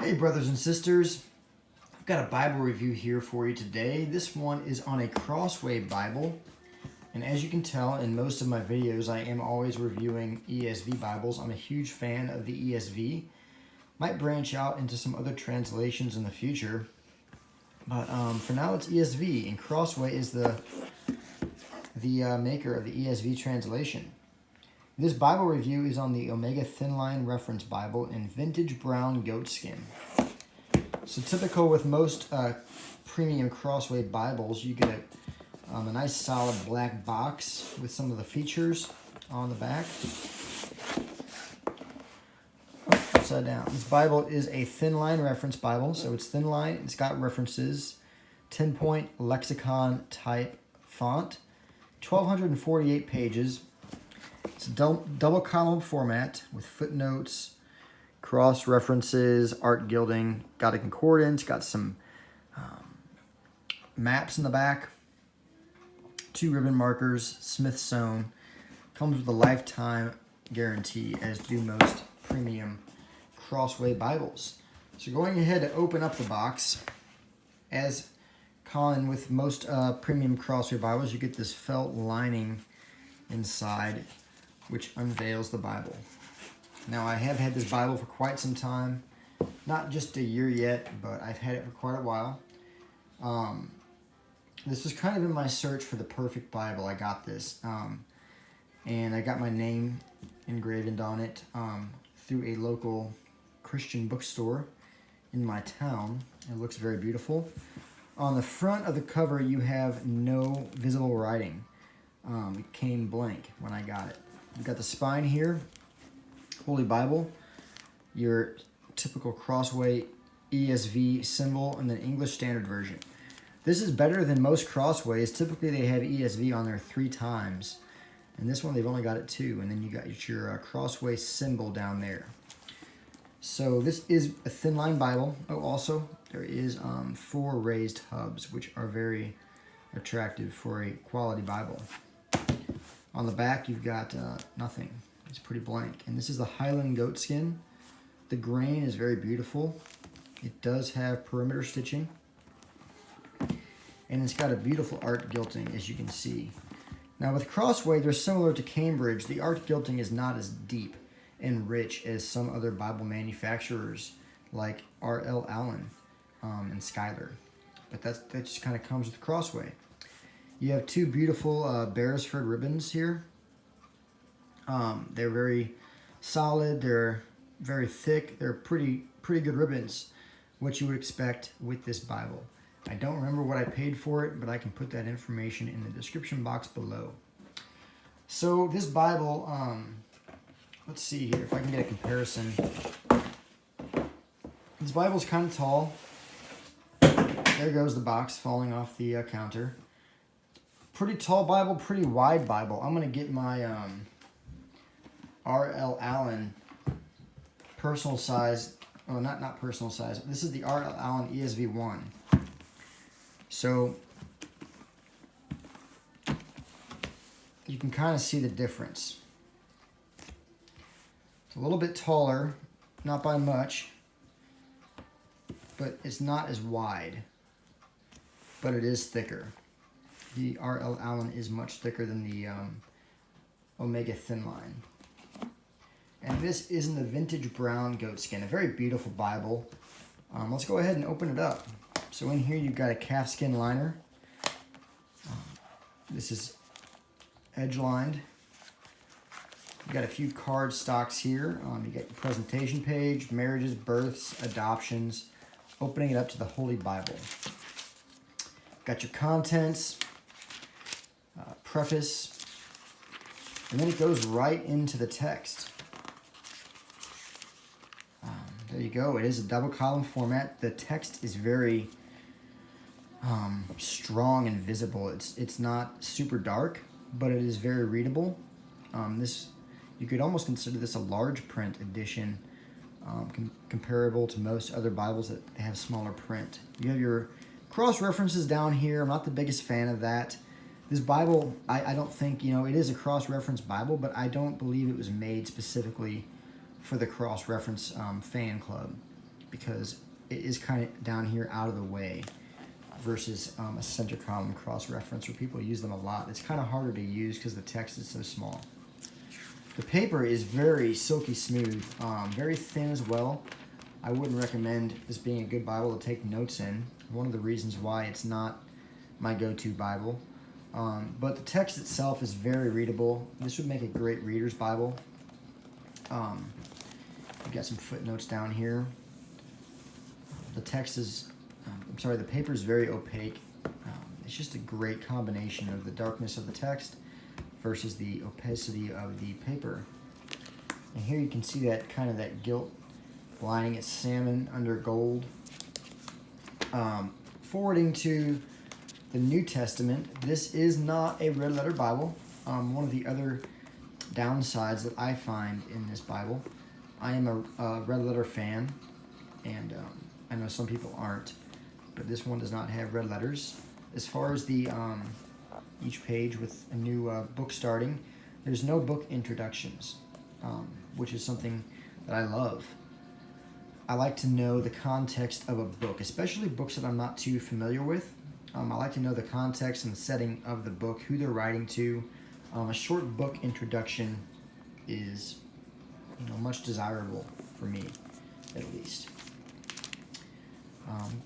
Hey brothers and sisters, I've got a Bible review here for you today. This one is on a Crossway Bible, and as you can tell in most of my videos I am always reviewing ESV Bibles. I'm a huge fan of the ESV. Might branch out into some other translations in the future, but for now it's ESV, and Crossway is the maker of the ESV translation. This Bible review is on the Omega Thin Line Reference Bible in vintage brown goatskin. So typical with most premium Crossway Bibles, you get a nice solid black box with some of the features on the back. Oh, upside down. This Bible is a Thin Line Reference Bible, so it's thin line. It's got references, 10-point lexicon type font, 1,248 pages. It's a double column format with footnotes, cross references, art gilding, got a concordance, got some maps in the back, 2 ribbon markers, Smith sewn, comes with a lifetime guarantee, as do most premium Crossway Bibles. So going ahead to open up the box, as common with most premium Crossway Bibles, you get this felt lining inside, which unveils the Bible. Now, I have had this Bible for quite some time, not just a year yet, but I've had it for quite a while. This was kind of in my search for the perfect Bible. I got this, and I got my name engraved on it through a local Christian bookstore in my town. It looks very beautiful. On the front of the cover, you have no visible writing. It came blank when I got it. You've got the spine here, Holy Bible, your typical Crossway ESV symbol, and then English Standard Version. This is better than most Crossways. Typically they have ESV on there 3 times, and this one they've only got it 2, and then you got your Crossway symbol down there. So this is a thin line Bible. Oh, also there is 4 raised hubs, which are very attractive for a quality Bible. On the back, you've got nothing. It's pretty blank. And this is the Highland goatskin. The grain is very beautiful. It does have perimeter stitching. And it's got a beautiful art gilding, as you can see. Now with Crossway, they're similar to Cambridge. The art gilding is not as deep and rich as some other Bible manufacturers like R.L. Allen and Schuyler. But that just kind of comes with Crossway. You have 2 beautiful Beresford ribbons here. They're very solid. They're very thick. They're pretty good ribbons, what you would expect with this Bible. I don't remember what I paid for it, but I can put that information in the description box below. So this Bible, let's see here if I can get a comparison. This Bible's kind of tall. There goes the box falling off the counter. Pretty tall Bible, pretty wide Bible. I'm going to get my R.L. Allen personal size. Oh, not personal size. This is the R.L. Allen ESV 1. So you can kind of see the difference. It's a little bit taller, not by much, but it's not as wide, but it is thicker. The R.L. Allen is much thicker than the Omega Thin Line. And this is in the vintage brown goatskin, a very beautiful Bible. Let's go ahead and open it up. So in here you've got a calfskin liner. This is edge lined. You've got a few card stocks here. You got your presentation page, marriages, births, adoptions, opening it up to the Holy Bible. Got your contents, preface, and then it goes right into the text. There you go. It is a double column format. The text is very strong and visible. It's not super dark, but it is very readable. You could almost consider this a large print edition, comparable to most other Bibles that have smaller print. You have your cross references down here. I'm not the biggest fan of that. This Bible, I don't think, it is a cross-reference Bible, but I don't believe it was made specifically for the cross-reference fan club. because it is kind of down here out of the way versus a center column cross-reference where people use them a lot. It's kind of harder to use because the text is so small. The paper is very silky smooth, very thin as well. I wouldn't recommend this being a good Bible to take notes in. One of the reasons why it's not my go-to Bible. But the text itself is very readable. This would make a great reader's Bible. We've got some footnotes down here. The text is, the paper is very opaque. It's just a great combination of the darkness of the text versus the opacity of the paper. And here you can see that kind of that gilt lining. It's salmon under gold. Forwarding to the New Testament, this is not a red letter Bible. One of the other downsides that I find in this Bible, I am a red letter fan, and I know some people aren't, but this one does not have red letters. As far as the each page with a new book starting, there's no book introductions, which is something that I love. I like to know the context of a book, especially books that I'm not too familiar with. I like to know the context and the setting of the book, who they're writing to. A short book introduction is, much desirable for me, at least.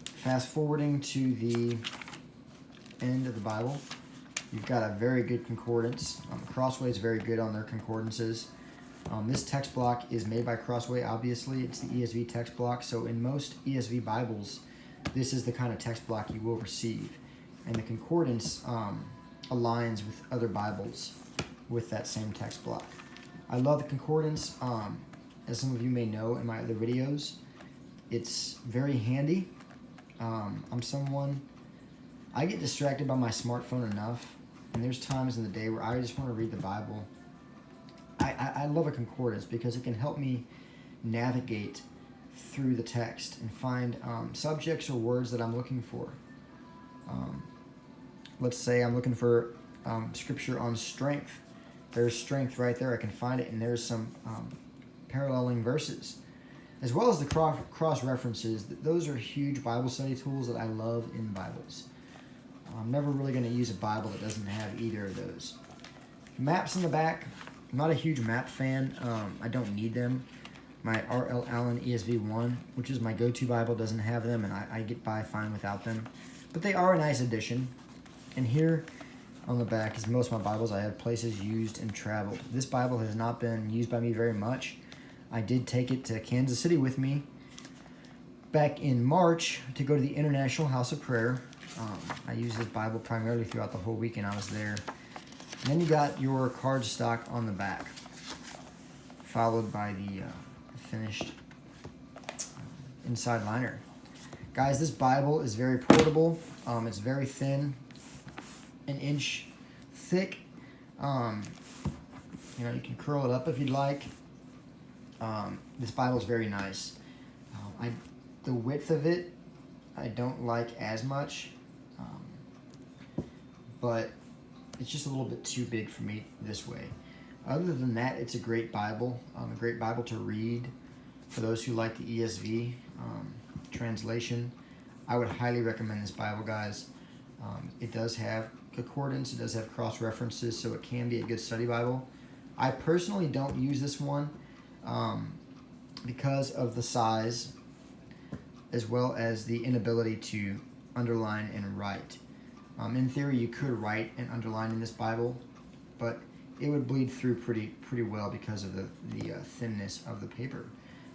Fast forwarding to the end of the Bible, you've got a very good concordance. Crossway is very good on their concordances. This text block is made by Crossway, obviously. It's the ESV text block, so in most ESV Bibles, this is the kind of text block you will receive. And the concordance aligns with other Bibles with that same text block. I love the concordance. As some of you may know in my other videos, it's very handy. I get distracted by my smartphone enough, and there's times in the day where I just want to read the Bible. I love a concordance because it can help me navigate through the text and find subjects or words that I'm looking for. Let's say I'm looking for scripture on strength. There's strength right there. I can find it, and there's some paralleling verses. As well as the cross references. Those are huge Bible study tools that I love in Bibles. I'm never really going to use a Bible that doesn't have either of those. Maps in the back. I'm not a huge map fan. I don't need them. My R.L. Allen ESV 1, which is my go-to Bible, doesn't have them, and I get by fine without them. But they are a nice addition. And here on the back, as most of my Bibles, I have places used and traveled. This Bible has not been used by me very much. I did take it to Kansas City with me back in March to go to the International House of Prayer. I used this Bible primarily throughout the whole weekend I was there. And then you got your cardstock on the back, followed by the finished inside liner. Guys, this Bible is very portable. It's very thin, an inch thick. You can curl it up if you'd like. This Bible is very nice. The width of it, I don't like as much, but it's just a little bit too big for me this way. Other than that, it's a great Bible to read for those who like the ESV translation. I would highly recommend this Bible, guys. It does have concordance, it does have cross references, so it can be a good study Bible. I personally don't use this one because of the size, as well as the inability to underline and write. In theory, you could write and underline in this Bible, but it would bleed through pretty well because of the thinness of the paper.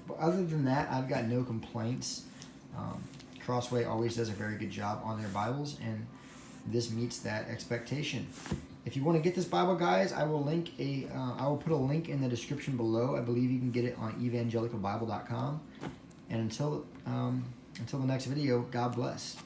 But other than that, I've got no complaints. Crossway always does a very good job on their Bibles, and this meets that expectation. If you want to get this Bible, guys, I will put a link in the description below. I believe you can get it on evangelicalbible.com. And until the next video, God bless.